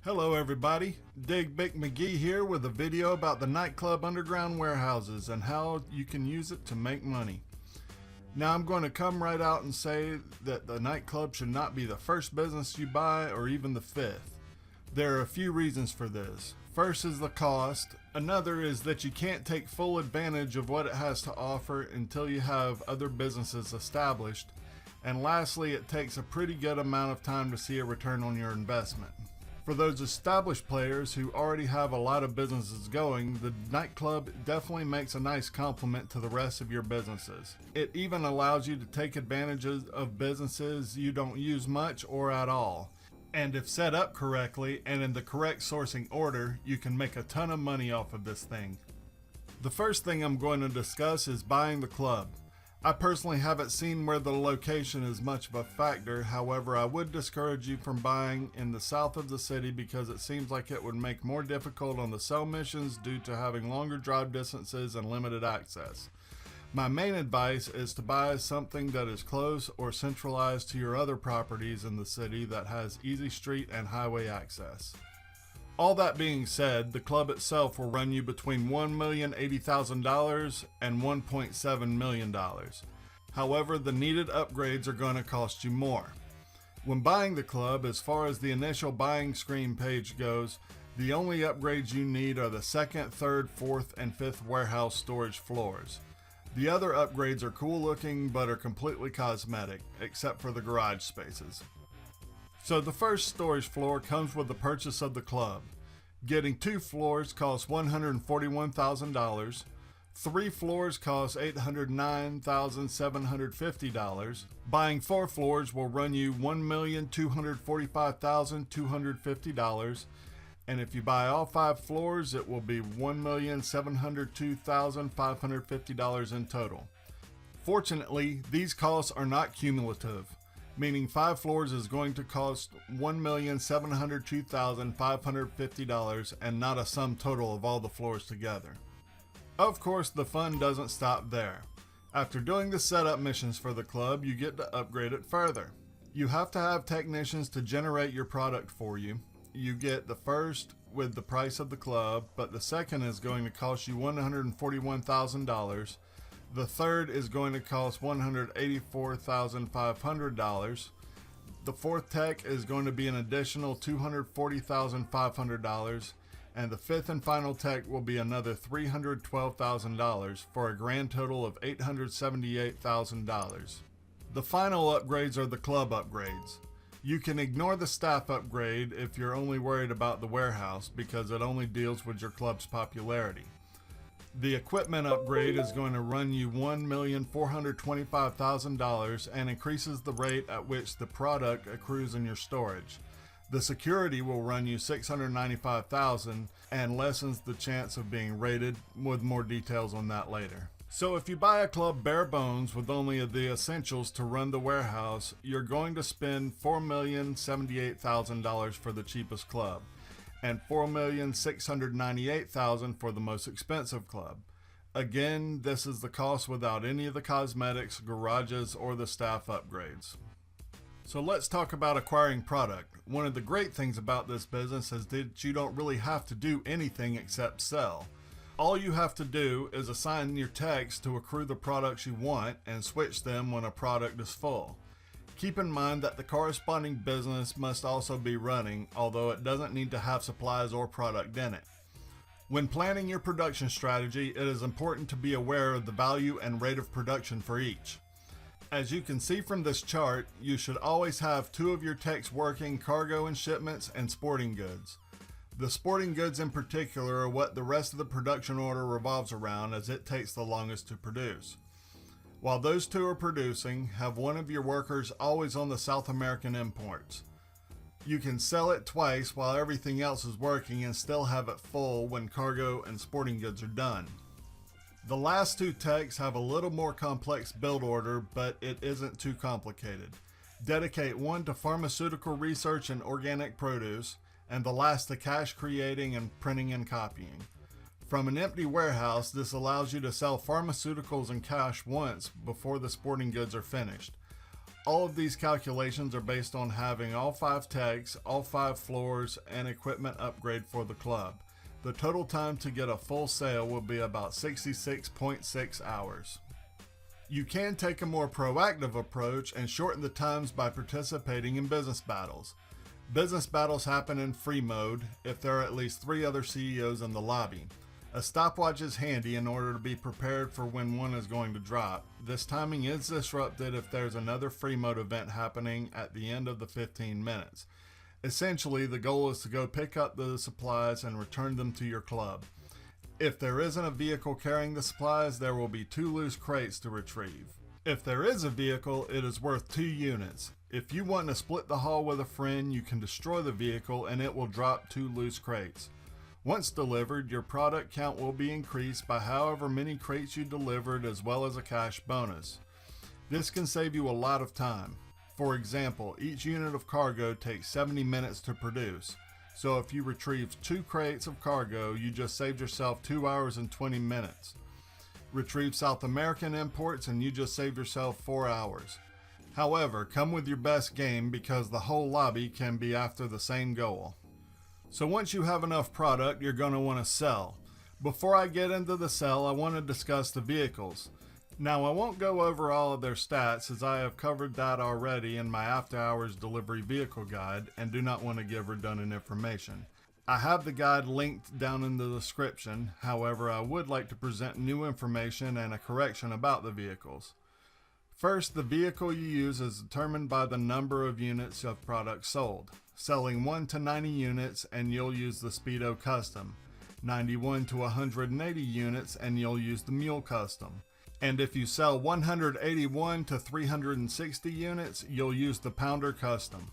Hello everybody, Dig Big McGee here with a video about the Nightclub underground warehouses and how you can use it to make money. Now I'm going to come right out and say that the nightclub should not be the first business you buy or even the fifth. There are a few reasons for this. First is the cost, another is that you can't take full advantage of what it has to offer until you have other businesses established, and lastly it takes a pretty good amount of time to see a return on your investment. For those established players who already have a lot of businesses going, the nightclub definitely makes a nice complement to the rest of your businesses. It even allows you to take advantages of businesses you don't use much or at all. And if set up correctly and in the correct sourcing order, you can make a ton of money off of this thing. The first thing I'm going to discuss is buying the club. I personally haven't seen where the location is much of a factor, however I would discourage you from buying in the south of the city because it seems like it would make more difficult on the sell missions due to having longer drive distances and limited access. My main advice is to buy something that is close or centralized to your other properties in the city that has easy street and highway access. All that being said, the club itself will run you between $1,080,000 and $1.7 million. However, the needed upgrades are going to cost you more. When buying the club, as far as the initial buying screen page goes, the only upgrades you need are the second, third, fourth, and fifth warehouse storage floors. The other upgrades are cool looking but are completely cosmetic, except for the garage spaces. So the first storage floor comes with the purchase of the club. Getting 2 floors costs $141,000, 3 floors cost $809,750, buying 4 floors will run you $1,245,250, and if you buy all 5 floors it will be $1,702,550 in total. Fortunately, these costs are not cumulative, meaning 5 floors is going to cost $1,702,550 and not a sum total of all the floors together. Of course, the fun doesn't stop there. After doing the setup missions for the club, you get to upgrade it further. You have to have technicians to generate your product for you. You get the first with the price of the club, but the second is going to cost you $141,000. The third is going to cost $184,500. The fourth tech is going to be an additional $240,500. And the fifth and final tech will be another $312,000 for a grand total of $878,000. The final upgrades are the club upgrades. You can ignore the staff upgrade if you're only worried about the warehouse because it only deals with your club's popularity. The equipment upgrade is going to run you $1,425,000 and increases the rate at which the product accrues in your storage. The security will run you $695,000 and lessens the chance of being raided, with more details on that later. So if you buy a club bare bones with only the essentials to run the warehouse, you're going to spend $4,078,000 for the cheapest club and $4,698,000 for the most expensive club. Again, this is the cost without any of the cosmetics, garages, or the staff upgrades. So let's talk about acquiring product. One of the great things about this business is that you don't really have to do anything except sell. All you have to do is assign your techs to accrue the products you want and switch them when a product is full. Keep in mind that the corresponding business must also be running, although it doesn't need to have supplies or product in it. When planning your production strategy, it is important to be aware of the value and rate of production for each. As you can see from this chart, you should always have 2 of your techs working cargo and shipments and sporting goods. The sporting goods in particular are what the rest of the production order revolves around, as it takes the longest to produce. While those 2 are producing, have one of your workers always on the South American imports. You can sell it twice while everything else is working and still have it full when cargo and sporting goods are done. The last 2 techs have a little more complex build order, but it isn't too complicated. Dedicate one to pharmaceutical research and organic produce, and the last to cash creating and printing and copying. From an empty warehouse, this allows you to sell pharmaceuticals and cash once before the sporting goods are finished. All of these calculations are based on having all 5 techs, all 5 floors, and equipment upgrade for the club. The total time to get a full sale will be about 66.6 hours. You can take a more proactive approach and shorten the times by participating in business battles. Business battles happen in free mode if there are at least 3 other CEOs in the lobby. A stopwatch is handy in order to be prepared for when one is going to drop. This timing is disrupted if there's another free mode event happening at the end of the 15 minutes. Essentially, the goal is to go pick up the supplies and return them to your club. If there isn't a vehicle carrying the supplies, there will be 2 loose crates to retrieve. If there is a vehicle, it is worth 2 units. If you want to split the haul with a friend, you can destroy the vehicle and it will drop 2 loose crates. Once delivered, your product count will be increased by however many crates you delivered, as well as a cash bonus. This can save you a lot of time. For example, each unit of cargo takes 70 minutes to produce. So if you retrieve 2 crates of cargo, you just saved yourself 2 hours and 20 minutes. Retrieve South American imports and you just saved yourself 4 hours. However, come with your best game because the whole lobby can be after the same goal. So once you have enough product, you're going to want to sell. Before I get into the sell, I want to discuss the vehicles. Now, I won't go over all of their stats as I have covered that already in my after hours delivery vehicle guide and do not want to give redundant information. I have the guide linked down in the description. However, I would like to present new information and a correction about the vehicles. First, the vehicle you use is determined by the number of units of product sold. Selling 1 to 90 units and you'll use the Speedo Custom. 91 to 180 units and you'll use the Mule Custom. And if you sell 181 to 360 units, you'll use the Pounder Custom.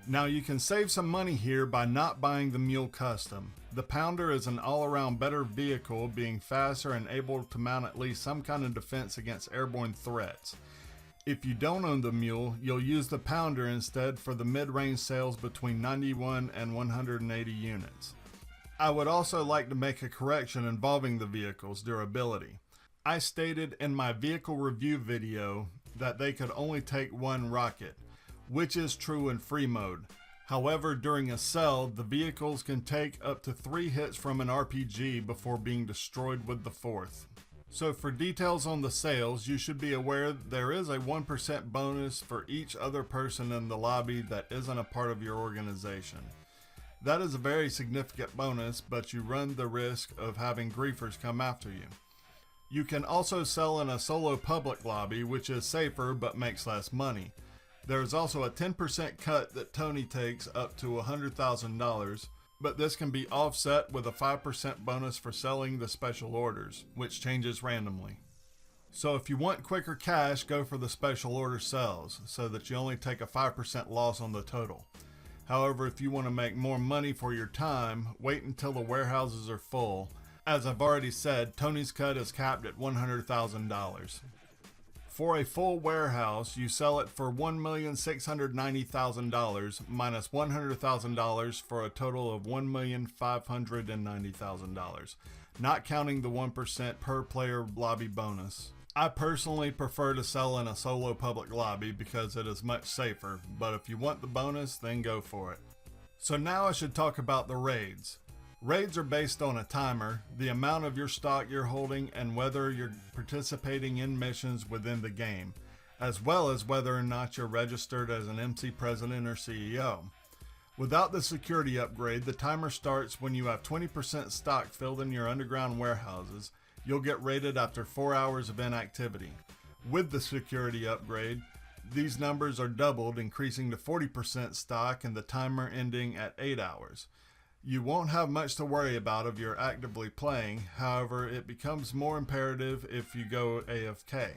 Now you can save some money here by not buying the Mule Custom. The Pounder is an all-around better vehicle, being faster and able to mount at least some kind of defense against airborne threats. If you don't own the Mule, you'll use the Pounder instead for the mid-range sales between 91 and 180 units. I would also like to make a correction involving the vehicle's durability. I stated in my vehicle review video that they could only take 1 rocket, which is true in free mode. However, during a sell, the vehicles can take up to 3 hits from an RPG before being destroyed with the 4th. So for details on the sales, you should be aware there is a 1% bonus for each other person in the lobby that isn't a part of your organization. That is a very significant bonus, but you run the risk of having griefers come after you. You can also sell in a solo public lobby, which is safer but makes less money. There is also a 10% cut that Tony takes up to $100,000, but this can be offset with a 5% bonus for selling the special orders, which changes randomly. So if you want quicker cash, go for the special order sales, so that you only take a 5% loss on the total. However, if you want to make more money for your time, wait until the warehouses are full. As I've already said, Tony's cut is capped at $100,000. For a full warehouse, you sell it for $1,690,000 minus $100,000 for a total of $1,590,000, not counting the 1% per player lobby bonus. I personally prefer to sell in a solo public lobby because it is much safer, but if you want the bonus, then go for it. So now I should talk about the raids. Raids are based on a timer, the amount of your stock you're holding, and whether you're participating in missions within the game, as well as whether or not you're registered as an MC President or CEO. Without the security upgrade, the timer starts when you have 20% stock filled in your underground warehouses. You'll get raided after 4 hours of inactivity. With the security upgrade, these numbers are doubled, increasing to 40% stock and the timer ending at 8 hours. You won't have much to worry about if you're actively playing, however, it becomes more imperative if you go AFK.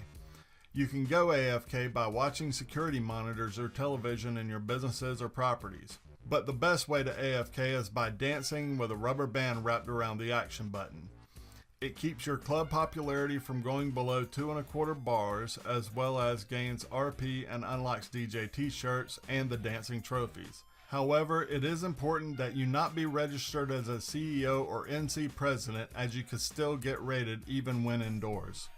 You can go AFK by watching security monitors or television in your businesses or properties. But the best way to AFK is by dancing with a rubber band wrapped around the action button. It keeps your club popularity from going below 2.25 bars, as well as gains RP and unlocks DJ t-shirts and the dancing trophies. However, it is important that you not be registered as a CEO or NC President, as you could still get raided even when indoors.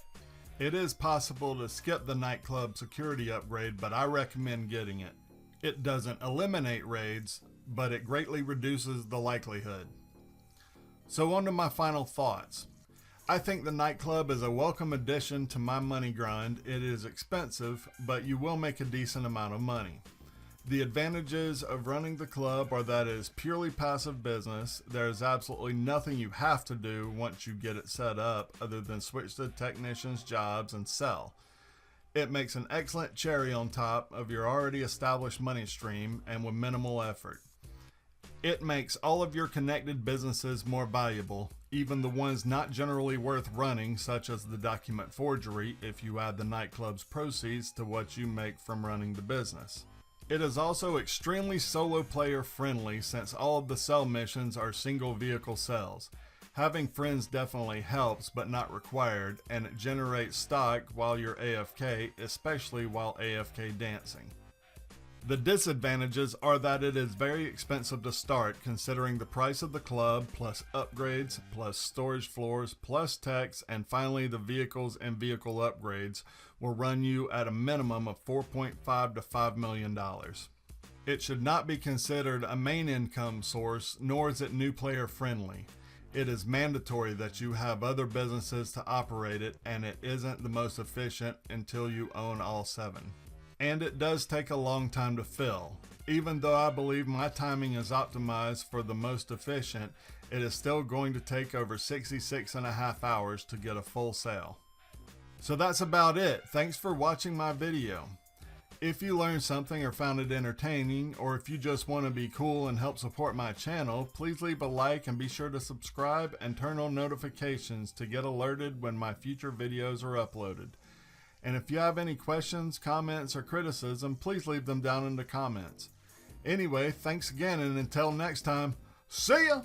It is possible to skip the nightclub security upgrade, but I recommend getting it. It doesn't eliminate raids, but it greatly reduces the likelihood. So on to my final thoughts. I think the nightclub is a welcome addition to my money grind. It is expensive, but you will make a decent amount of money. The advantages of running the club are that it is purely passive business. There is absolutely nothing you have to do once you get it set up other than switch to technicians' jobs and sell. It makes an excellent cherry on top of your already established money stream and with minimal effort. It makes all of your connected businesses more valuable, even the ones not generally worth running, such as the document forgery, if you add the nightclub's proceeds to what you make from running the business. It is also extremely solo player friendly since all of the sell missions are single vehicle sells. Having friends definitely helps but not required, and it generates stock while you're AFK, especially while AFK dancing. The disadvantages are that it is very expensive to start considering the price of the club, plus upgrades, plus storage floors, plus techs, and finally the vehicles and vehicle upgrades will run you at a minimum of $4.5 to $5 million. It should not be considered a main income source, nor is it new player friendly. It is mandatory that you have other businesses to operate it, and it isn't the most efficient until you own all 7. And it does take a long time to fill. Even though I believe my timing is optimized for the most efficient, it is still going to take over 66.5 hours to get a full sale. So that's about it. Thanks for watching my video. If you learned something or found it entertaining, or if you just want to be cool and help support my channel, please leave a like and be sure to subscribe and turn on notifications to get alerted when my future videos are uploaded. And if you have any questions, comments, or criticism, please leave them down in the comments. Anyway, thanks again, and until next time, see ya!